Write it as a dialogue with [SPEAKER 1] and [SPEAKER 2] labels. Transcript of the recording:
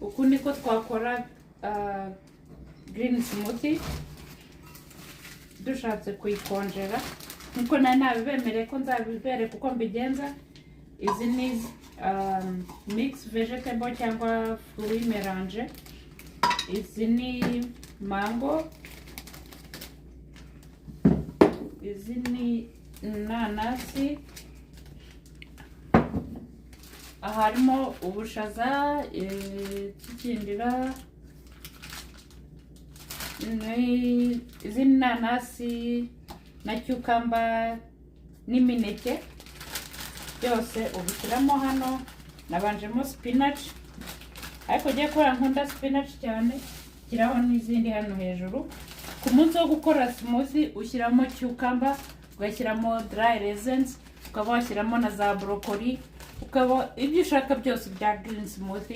[SPEAKER 1] uku niko twakora green smoothie dushatse kuyikongera nkuko nabibemereye ko nzabibereka uko mbigenza. Izi ni mix vegetable cyangwa fruit mélange. Izi ni mango, izi ni nanasi, harimo ubushaza, kikindira, izi nanasi na cucumber n'imineke byose ubishyiramo hano. Nabanjemo spinach ariko giye gukora nkunda spinach cyane, kiraho n'izindi hano hejuru. Ku munsi wo gukora smoothie ushyiramo cucumber, ugashyiramo dry raisins, ukaba washyiramo na za broccoli, ukaba ibyo ushaka byose bya green smoothie.